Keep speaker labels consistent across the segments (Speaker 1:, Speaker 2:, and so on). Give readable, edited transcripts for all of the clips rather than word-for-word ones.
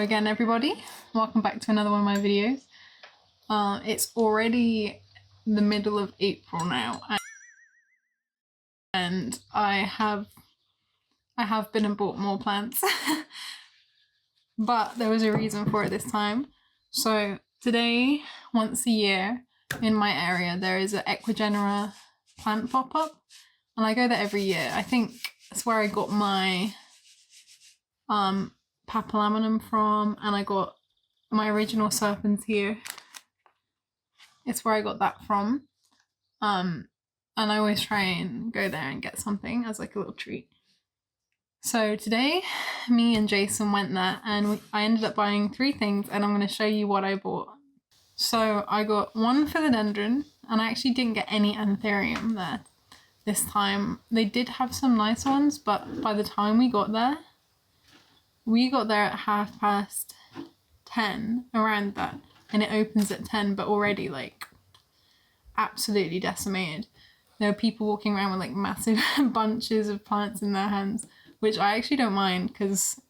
Speaker 1: Hello again everybody, welcome back to another one of my videos. It's already the middle of April now and I have been and bought more plants but there was a reason for it this time. So today, once a year in my area, there is an Ecuagenera plant pop-up and I go there every year. I think that's where I got my papillamum from, and I got my original serpents here. It's where I got that from. And I always try and go there and get something as like a little treat. So today, me and Jason went there and I ended up buying 3 things, and I'm going to show you what I bought. So I got one philodendron, and I actually didn't get any anthurium there this time. They did have some nice ones, but by the time we got there at 10:30, around that, and it opens at 10, but already like absolutely decimated. There were people walking around with like massive bunches of plants in their hands, which I actually don't mind because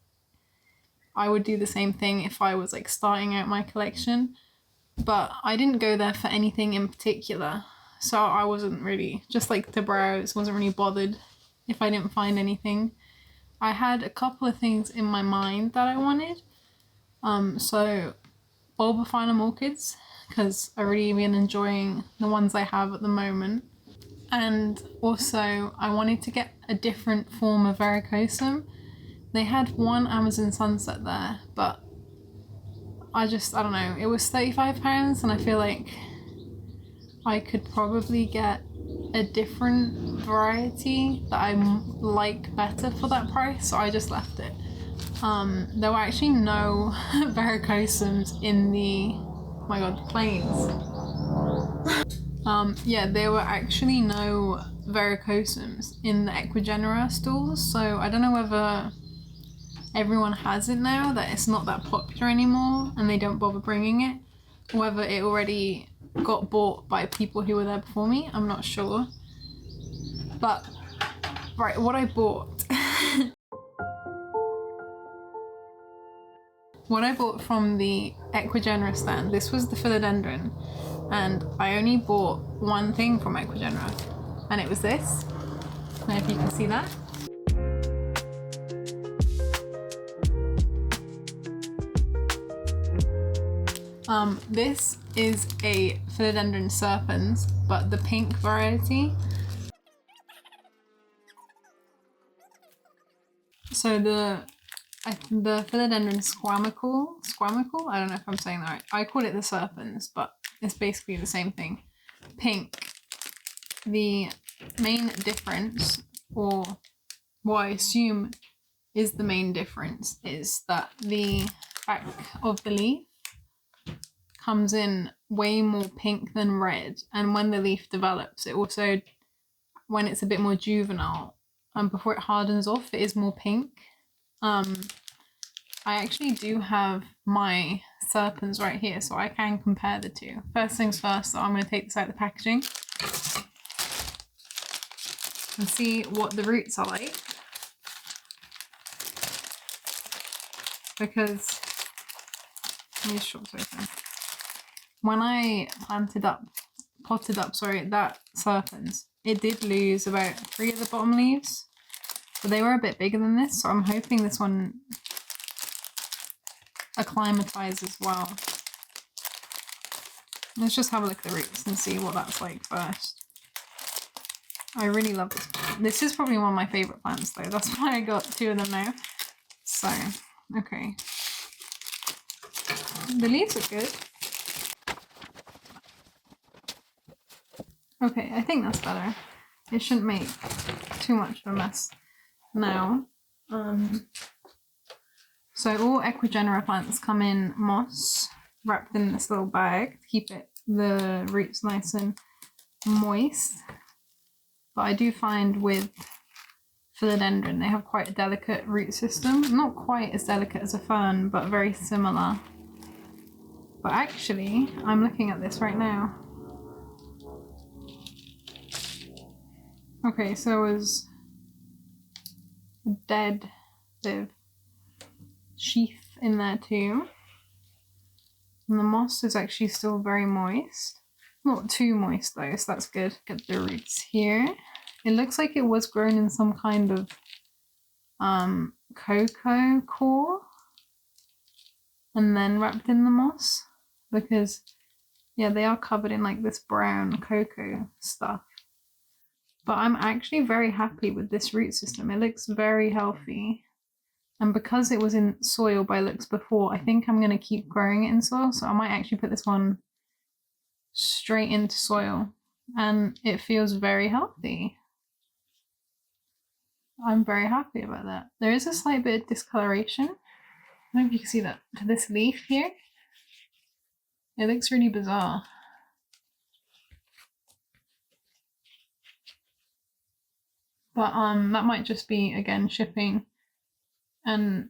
Speaker 1: I would do the same thing if I was like starting out my collection. But I didn't go there for anything in particular, so I wasn't really, just like to browse, wasn't really bothered if I didn't find anything. I had a couple of things in my mind that I wanted. So bulbophyllum orchids, because I really been enjoying the ones I have at the moment. And also I wanted to get a different form of varicosum. They had one Amazon sunset there, but I don't know, it was £35 and I feel like I could probably get a different variety that I like better for that price, so I just left it. There were actually no varicosums in the, oh my god, planes. Yeah, there were actually no varicosums in the Ecuagenera stalls, so I don't know whether everyone has it now, that it's not that popular anymore and they don't bother bringing it, or whether it already got bought by people who were there before me. I'm not sure. But right, what I bought what I bought from the Ecuagenera stand, this was the philodendron, and I only bought one thing from Ecuagenera, and it was this. I don't know if you can see that. This is a philodendron serpens, but the pink variety. So the philodendron squamical, I don't know if I'm saying that right. I call it the serpens, but it's basically the same thing. Pink. The main difference, or what I assume is the main difference, is that the back of the leaf comes in way more pink than red, and when the leaf develops, it also, when it's a bit more juvenile and before it hardens off, it is more pink. I actually do have my serpens right here, so I can compare the two. First things first, I'm going to take this out of the packaging and see what the roots are like, because let me just short open. When I potted up that serpens, it did lose about 3 of the bottom leaves, but they were a bit bigger than this, so I'm hoping this one acclimatizes well. Let's just have a look at the roots and see what that's like first. I really love this. This is probably one of my favorite plants though, that's why I got 2 of them now. So, okay. The leaves are good. Okay, I think that's better. It shouldn't make too much of a mess now. So all Ecuagenera plants come in moss, wrapped in this little bag to keep the roots nice and moist. But I do find with philodendron, they have quite a delicate root system. Not quite as delicate as a fern, but very similar. But actually, I'm looking at this right now. Okay, so it was a dead bit of sheath in there too. And the moss is actually still very moist. Not too moist though, so that's good. Get the roots here. It looks like it was grown in some kind of cocoa core and then wrapped in the moss, because yeah, they are covered in like this brown cocoa stuff. But I'm actually very happy with this root system. It looks very healthy. And because it was in soil by looks before, I think I'm going to keep growing it in soil. So I might actually put this one straight into soil. And it feels very healthy. I'm very happy about that. There is a slight bit of discoloration. I don't know if you can see that to this leaf here. It looks really bizarre. But that might just be, again, shipping. And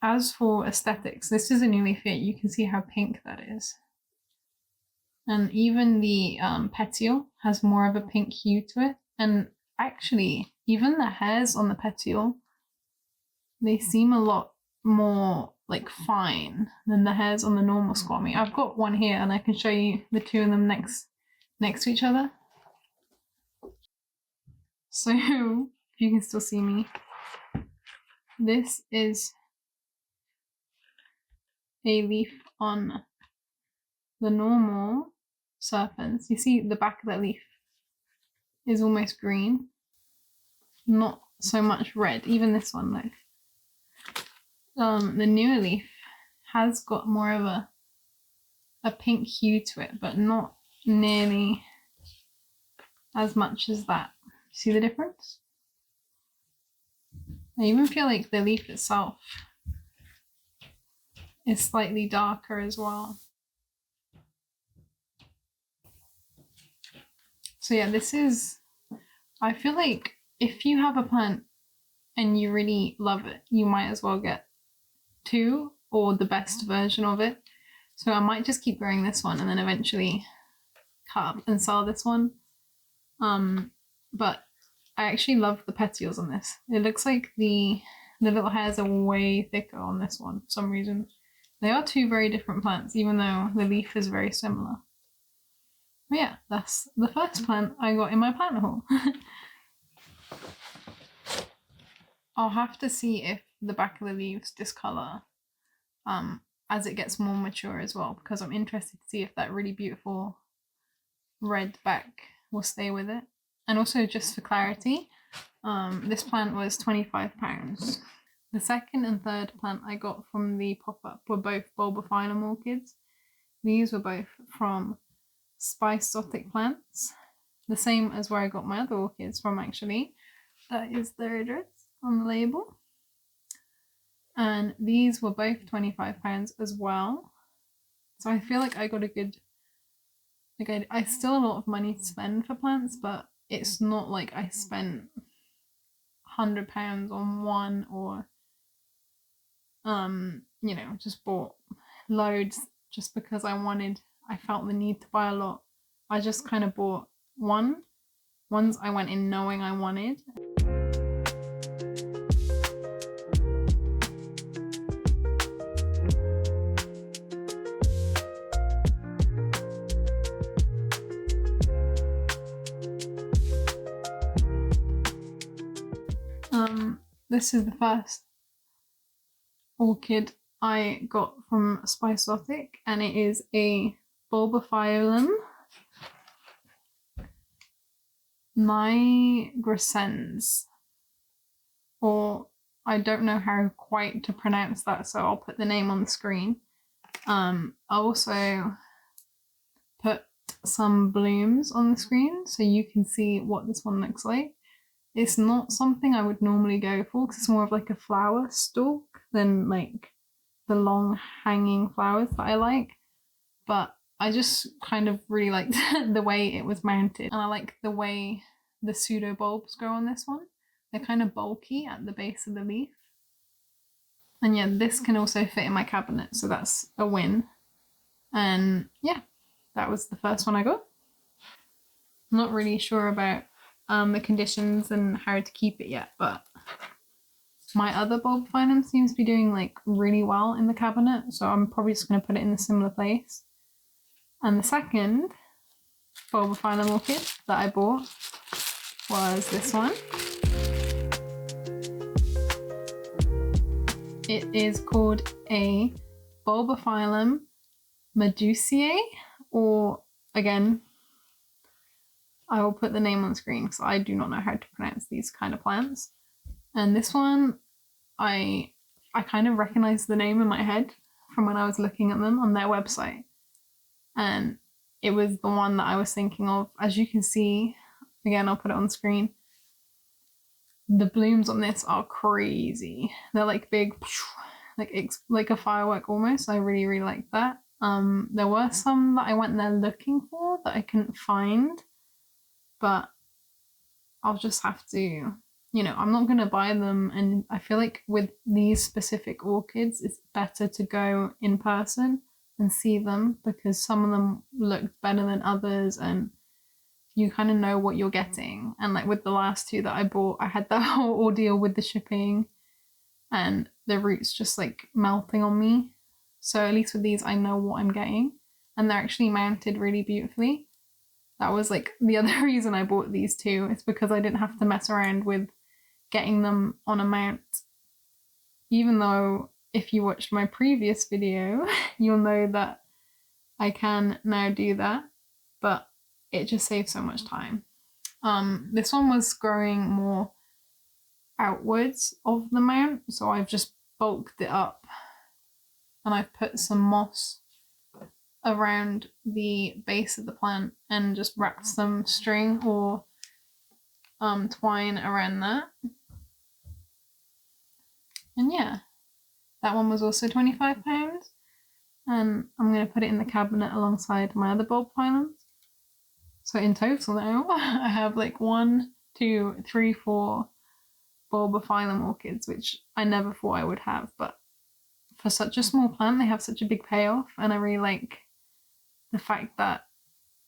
Speaker 1: as for aesthetics, this is a new leaf here. You can see how pink that is. And even the petiole has more of a pink hue to it. And actually, even the hairs on the petiole, they seem a lot more like fine than the hairs on the normal squammy. I've got one here and I can show you the two of them next to each other. So, if you can still see me, this is a leaf on the normal serpents. You see the back of that leaf is almost green, not so much red. Even this one, though. The newer leaf has got more of a pink hue to it, but not nearly as much as that. See the difference? I even feel like the leaf itself is slightly darker as well. So yeah, this is, I feel like if you have a plant and you really love it, you might as well get two or the best version of it. So I might just keep growing this one and then eventually cut up and sell this one. But I actually love the petioles on this. It looks like the little hairs are way thicker on this one for some reason. They are two very different plants, even though the leaf is very similar. But yeah, that's the first plant I got in my plant haul. I'll have to see if the back of the leaves discolor as it gets more mature as well, because I'm interested to see if that really beautiful red back will stay with it. And also, just for clarity, this plant was £25. The second and third plant I got from the pop-up were both bulbophyllum orchids. These were both from Spiceotic Plants, the same as where I got my other orchids from, actually. That is their address on the label. And these were both £25 as well. So I feel like I got a good, like I still have a lot of money to spend for plants, but it's not like I spent £100 on one, or you know, just bought loads just because I felt the need to buy a lot. I just kind of bought ones I went in knowing I wanted. This is the first orchid I got from Spiceotic, and it is a bulbophyllum nigricens, or I don't know how quite to pronounce that, so I'll put the name on the screen. I'll also put some blooms on the screen so you can see what this one looks like. It's not something I would normally go for because it's more of like a flower stalk than like the long hanging flowers that I like. But I just kind of really liked the way it was mounted, and I like the way the pseudo bulbs grow on this one. They're kind of bulky at the base of the leaf. And yeah, this can also fit in my cabinet, so that's a win. And yeah, that was the first one I got. I'm not really sure about the conditions and how to keep it yet, but My other bulbophyllum seems to be doing like really well in the cabinet, so I'm probably just going to put it in a similar place. And the second bulbophyllum orchid that I bought was this one. It is called a bulbophyllum medusae, or again, I will put the name on the screen because I do not know how to pronounce these kind of plants. And this one, I kind of recognize the name in my head from when I was looking at them on their website. And it was the one that I was thinking of. As you can see, again, I'll put it on the screen. The blooms on this are crazy. They're like big, like a firework almost. I really, really like that. There were some that I went there looking for that I couldn't find, but I'll just have to, you know, I'm not going to buy them. And I feel like with these specific orchids, it's better to go in person and see them because some of them looked better than others and you kind of know what you're getting. And like with the last two that I bought, I had that whole ordeal with the shipping and the roots just like melting on me. So at least with these, I know what I'm getting, and they're actually mounted really beautifully. That was like the other reason I bought these two. It's because I didn't have to mess around with getting them on a mount. Even though if you watched my previous video, you'll know that I can now do that, but it just saves so much time. This one was growing more outwards of the mount, so I've just bulked it up and I've put some moss around the base of the plant and just wrapped some string or twine around that. And yeah, that one was also £25, and I'm going to put it in the cabinet alongside my other bulbophyllums. So in total now, I have like 1, 2, 3, 4 bulbophyllum orchids, which I never thought I would have, but for such a small plant, they have such a big payoff, and I really like the fact that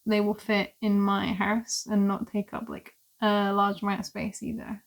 Speaker 1: they will fit in my house and not take up like a large amount of space either.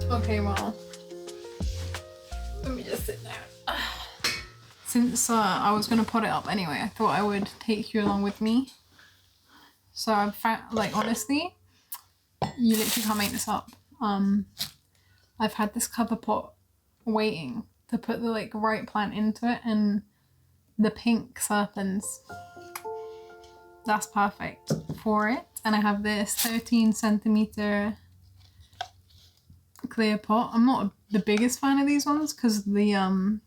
Speaker 1: Okay, well, let me just sit down. Since I was going to pot it up anyway, I thought I would take you along with me. So I've found, like, honestly, you literally can't make this up. I've had this cover pot waiting to put the like right plant into it, and the pink serpens, that's perfect for it. And I have this 13 centimeter clear pot. I'm not the biggest fan of these ones because the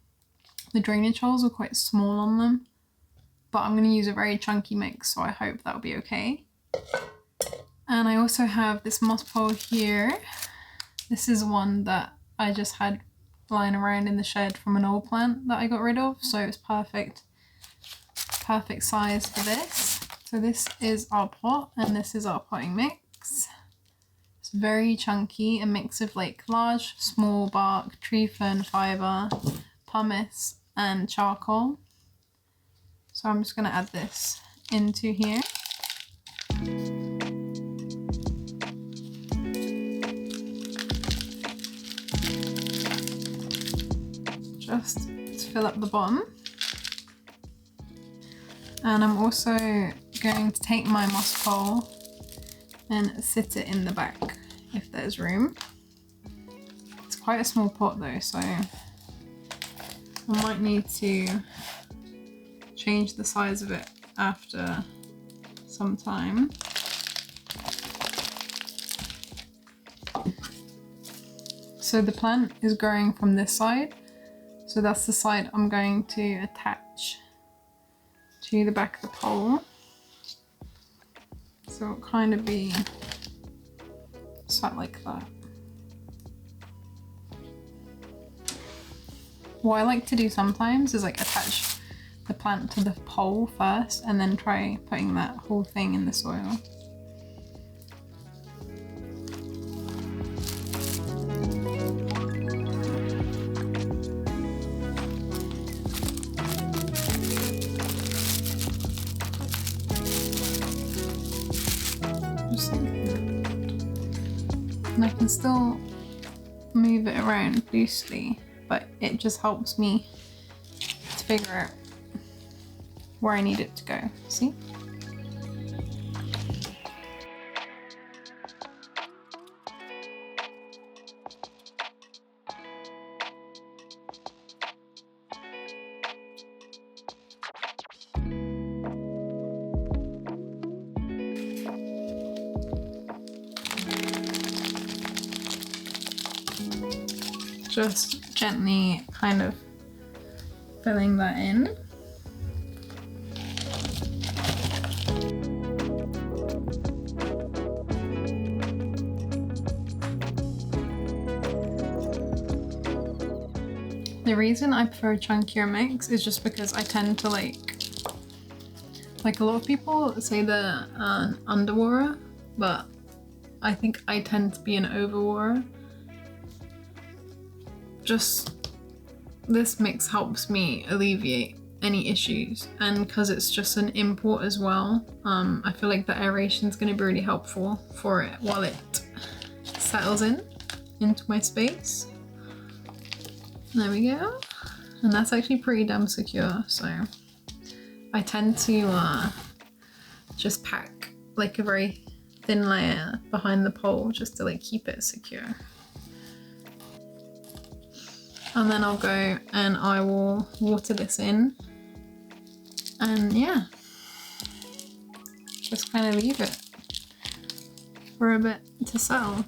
Speaker 1: drainage holes are quite small on them, but I'm going to use a very chunky mix, so I hope that'll be okay. And I also have this moss pole here. This is one that I just had lying around in the shed from an old plant that I got rid of, so it's perfect size for this. So this is our pot and this is our potting mix. It's very chunky, a mix of like large, small bark, tree fern fibre, pumice and charcoal. So I'm just going to add this into here. Just to fill up the bottom. And I'm also going to take my moss pole and sit it in the back if there's room. It's quite a small pot though, so I might need to change the size of it after some time. So the plant is growing from this side, so that's the side I'm going to attach to the back of the pole. So it'll kind of be sat like that. What I like to do sometimes is like attach the plant to the pole first and then try putting that whole thing in the soil. Just like that. And I can still move it around loosely, but it just helps me to figure out where I need it to go. See? Just gently kind of filling that in. The reason I prefer a chunkier mix is just because I tend to like a lot of people say they're an underwater, but I think I tend to be an overwater. Just this mix helps me alleviate any issues, and because it's just an import as well, I feel like the aeration is going to be really helpful for it while it settles into my space. There we go, and that's actually pretty damn secure, so I tend to just pack like a very thin layer behind the pole just to like keep it secure. And then I'll go and I will water this in, and yeah, just kind of leave it for a bit to settle.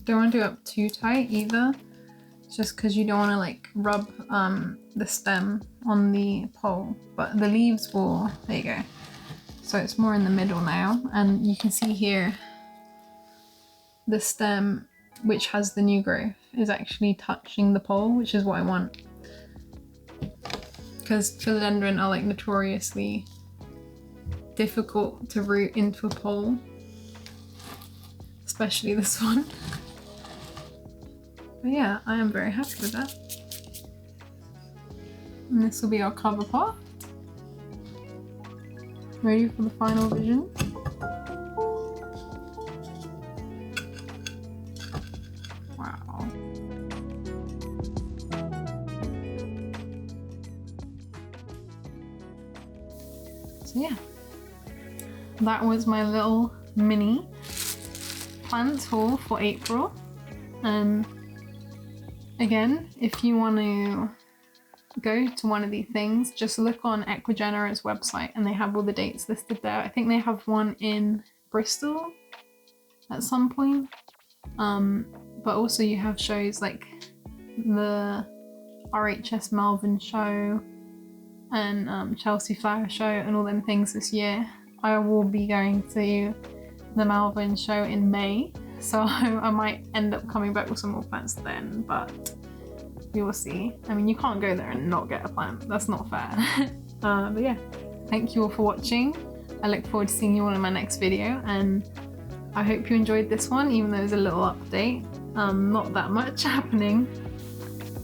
Speaker 1: Don't want to do it up too tight either, just because you don't want to like rub the stem on the pole, but the leaves will, there you go. So it's more in the middle now, and you can see here the stem, which has the new growth, is actually touching the pole, which is what I want. Because philodendron are like notoriously difficult to root into a pole, especially this one. But yeah, I am very happy with that. And this will be our cover part. Ready for the final vision? Wow. So yeah, that was my little mini plant haul for April. Again, if you want to go to one of these things, just look on Ecuagenera's website and they have all the dates listed there. I think they have one in Bristol at some point, but also you have shows like the RHS Malvern show and Chelsea Flower show and all them things this year. I will be going to the Malvern show in May, so I might end up coming back with some more plants then, but we will see. I mean, you can't go there and not get a plant. That's not fair. But yeah, thank you all for watching. I look forward to seeing you all in my next video, and I hope you enjoyed this one, even though there's a little update. Not that much happening.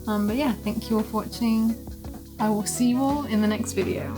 Speaker 1: But yeah, thank you all for watching. I will see you all in the next video.